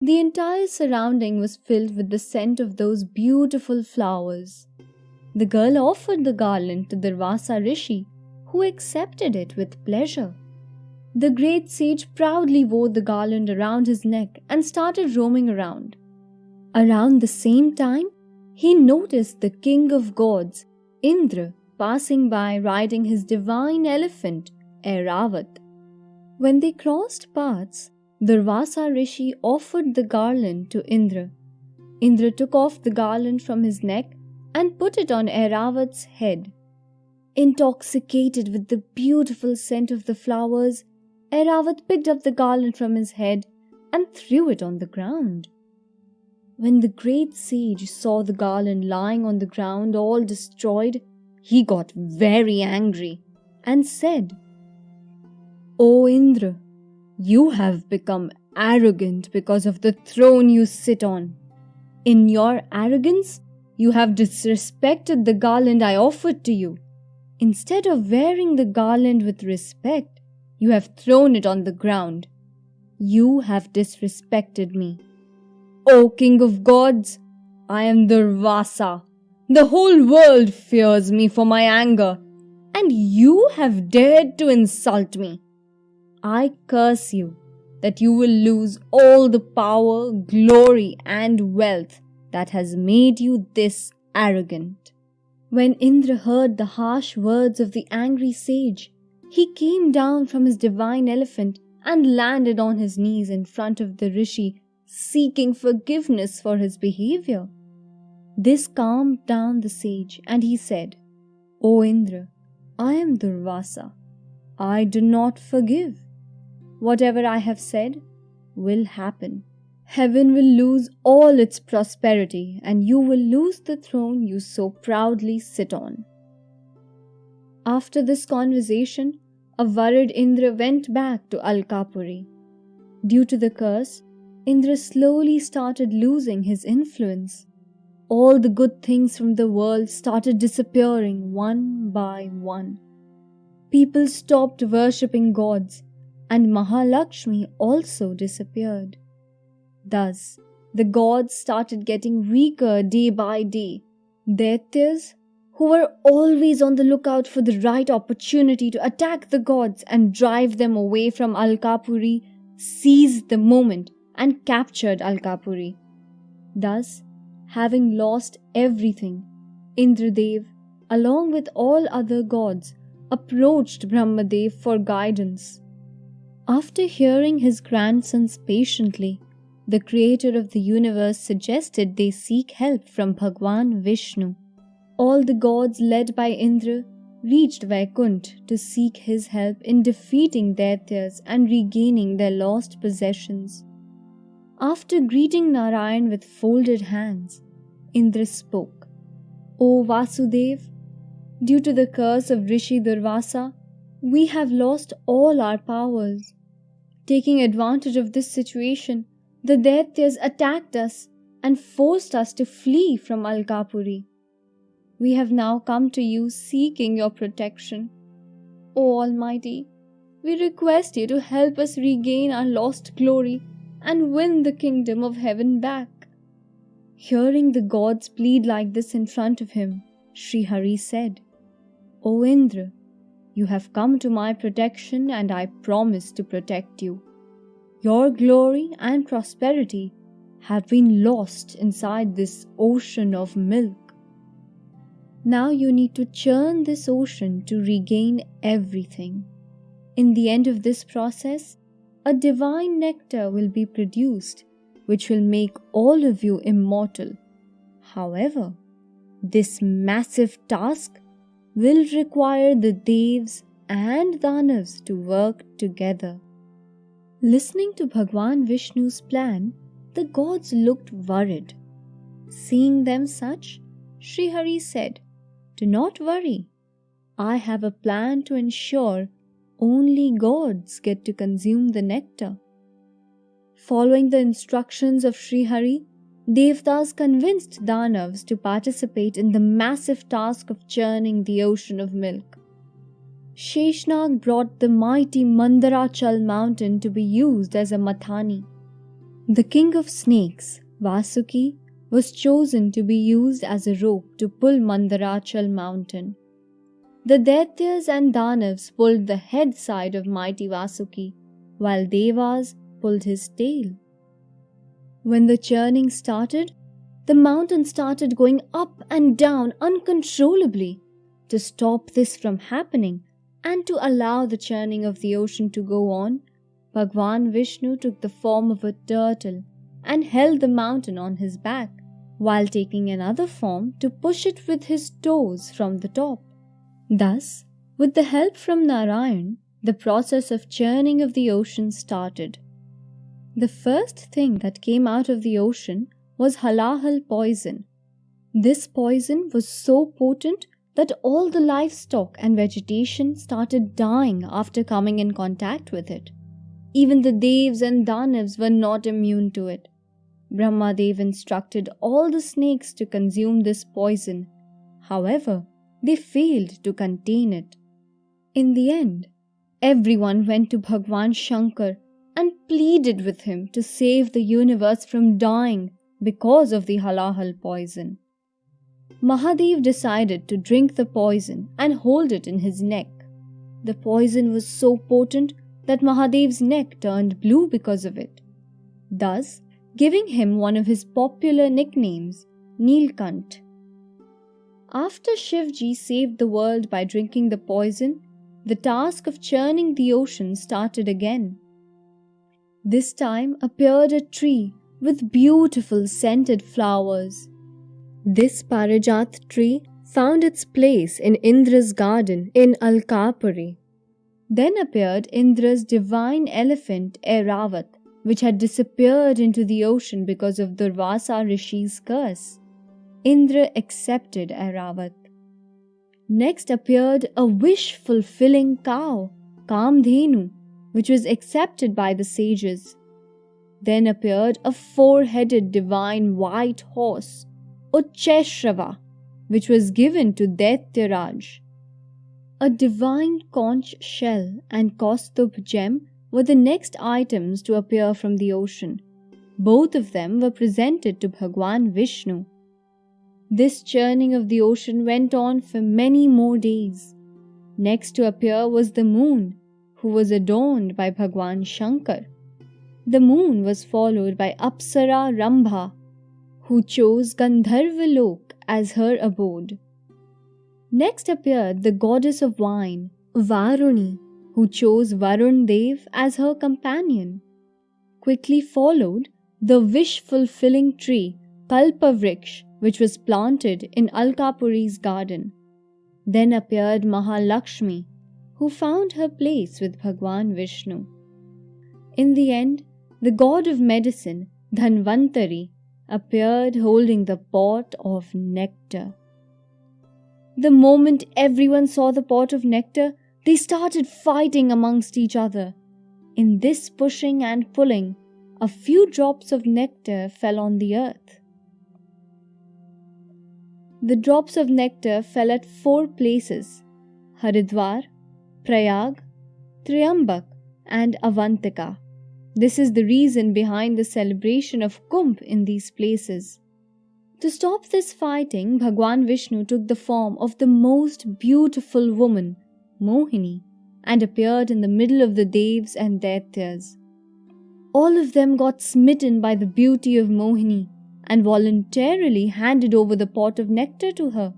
The entire surrounding was filled with the scent of those beautiful flowers. The girl offered the garland to Durvasa Rishi, who accepted it with pleasure. The great sage proudly wore the garland around his neck and started roaming around. Around the same time, he noticed the king of gods, Indra, passing by riding his divine elephant, Airavat. When they crossed paths, Durvasa Rishi offered the garland to Indra. Indra took off the garland from his neck and put it on Airavat's head. Intoxicated with the beautiful scent of the flowers, Airavat picked up the garland from his head and threw it on the ground. When the great sage saw the garland lying on the ground all destroyed, he got very angry and said, "O Indra, you have become arrogant because of the throne you sit on. In your arrogance, you have disrespected the garland I offered to you. Instead of wearing the garland with respect, you have thrown it on the ground. You have disrespected me. O King of Gods, I am Durvasa. The whole world fears me for my anger, and you have dared to insult me. I curse you that you will lose all the power, glory, and wealth that has made you this arrogant." When Indra heard the harsh words of the angry sage, he came down from his divine elephant and landed on his knees in front of the rishi, seeking forgiveness for his behavior. This calmed down the sage, and he said, "O Indra, I am Durvasa. I do not forgive. Whatever I have said will happen. Heaven will lose all its prosperity, and you will lose the throne you so proudly sit on." After this conversation, a worried Indra went back to Alkapuri. Due to the curse, Indra slowly started losing his influence. All the good things from the world started disappearing one by one. People stopped worshipping gods, and Mahalakshmi also disappeared. Thus, the gods started getting weaker day by day. Daityas, who were always on the lookout for the right opportunity to attack the gods and drive them away from Alkapuri, seized the moment and captured Alkapuri. Thus, having lost everything, Indradev, along with all other gods, approached Brahmadev for guidance. After hearing his grandsons patiently, the creator of the universe suggested they seek help from Bhagwan Vishnu. All the gods led by Indra reached Vaikuntha to seek his help in defeating Daityas and regaining their lost possessions. After greeting Narayan with folded hands, Indra spoke, "O Vasudev, due to the curse of Rishi Durvasa, we have lost all our powers. Taking advantage of this situation, the Daityas attacked us and forced us to flee from Alkapuri. We have now come to you seeking your protection. O Almighty, we request you to help us regain our lost glory and win the kingdom of heaven back." Hearing the gods plead like this in front of him, Sri Hari said, "O Indra, you have come to my protection and I promise to protect you. Your glory and prosperity have been lost inside this ocean of milk. Now you need to churn this ocean to regain everything. In the end of this process, a divine nectar will be produced, which will make all of you immortal. However, this massive task will require the Devs and Danavs to work together." Listening to Bhagwan Vishnu's plan, the gods looked worried. Seeing them such, Sri Hari said, "Do not worry. I have a plan to ensure only gods get to consume the nectar." Following the instructions of Sri Hari, Devtas convinced Danavs to participate in the massive task of churning the ocean of milk. Sheshnag brought the mighty Mandarachal mountain to be used as a mathani. The king of snakes, Vasuki, was chosen to be used as a rope to pull Mandarachal mountain. The Daityas and Danavs pulled the head side of mighty Vasuki, while Devas pulled his tail. When the churning started, the mountain started going up and down uncontrollably. To stop this from happening and to allow the churning of the ocean to go on, Bhagwan Vishnu took the form of a turtle and held the mountain on his back, while taking another form to push it with his toes from the top. Thus, with the help from Narayan, the process of churning of the ocean started. The first thing that came out of the ocean was halahal poison. This poison was so potent that all the livestock and vegetation started dying after coming in contact with it. Even the Devs and Danavs were not immune to it. Brahmadev instructed all the snakes to consume this poison. However, they failed to contain it. In the end, everyone went to Bhagwan Shankar and pleaded with him to save the universe from dying because of the halahal poison. Mahadev decided to drink the poison and hold it in his neck. The poison was so potent that Mahadev's neck turned blue because of it, thus giving him one of his popular nicknames, Neelkant. After Shivji saved the world by drinking the poison, the task of churning the ocean started again. This time appeared a tree with beautiful scented flowers. This Parijat tree found its place in Indra's garden in Alkapuri. Then appeared Indra's divine elephant Airavat, which had disappeared into the ocean because of Durvasa Rishi's curse. Indra accepted Airavat. Next appeared a wish-fulfilling cow, Kamdhenu, which was accepted by the sages. Then appeared a four-headed divine white horse, Uchchaishrava, which was given to Daityaraj. A divine conch shell and Kaustubh gem were the next items to appear from the ocean. Both of them were presented to Bhagwan Vishnu. This churning of the ocean went on for many more days. Next to appear was the moon, who was adorned by Bhagwan Shankar. The moon was followed by Apsara Rambha, who chose Gandharvalok as her abode. Next appeared the goddess of wine, Varuni, who chose Varun Dev as her companion. Quickly followed the wish-fulfilling tree, Kalpavriksha, which was planted in Alkapuri's garden. Then appeared Mahalakshmi, who found her place with Bhagwan Vishnu. In the end, the god of medicine, Dhanvantari, appeared holding the pot of nectar. The moment everyone saw the pot of nectar, they started fighting amongst each other. In this pushing and pulling, a few drops of nectar fell on the earth. The drops of nectar fell at 4 places: Haridwar, Prayag, Triambak, and Avantika. This is the reason behind the celebration of Kumbh in these places. To stop this fighting, Bhagwan Vishnu took the form of the most beautiful woman, Mohini, and appeared in the middle of the Devs and Daityas. All of them got smitten by the beauty of Mohini and voluntarily handed over the pot of nectar to her.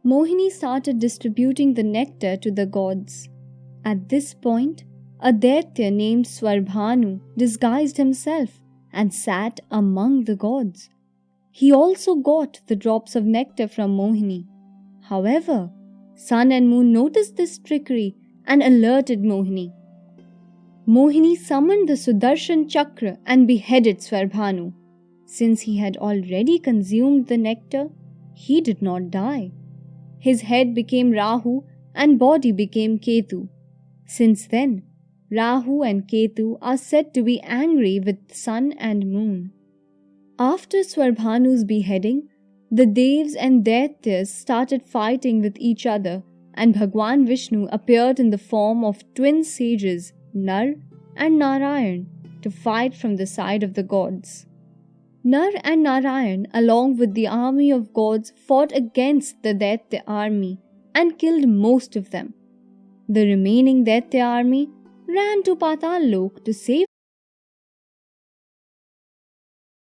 Mohini started distributing the nectar to the gods. At this point, a Daitya named Swarbhanu disguised himself and sat among the gods. He also got the drops of nectar from Mohini. However, Sun and Moon noticed this trickery and alerted Mohini. Mohini summoned the Sudarshan Chakra and beheaded Swarbhanu. Since he had already consumed the nectar, he did not die. His head became Rahu and body became Ketu. Since then, Rahu and Ketu are said to be angry with Sun and Moon. After Swarbhanu's beheading, the Devs and Daityas started fighting with each other, and Bhagwan Vishnu appeared in the form of twin sages Nar and Narayan to fight from the side of the gods. Nar and Narayan, along with the army of gods, fought against the Daitya army and killed most of them. The remaining Daitya army ran to Patal Lok to save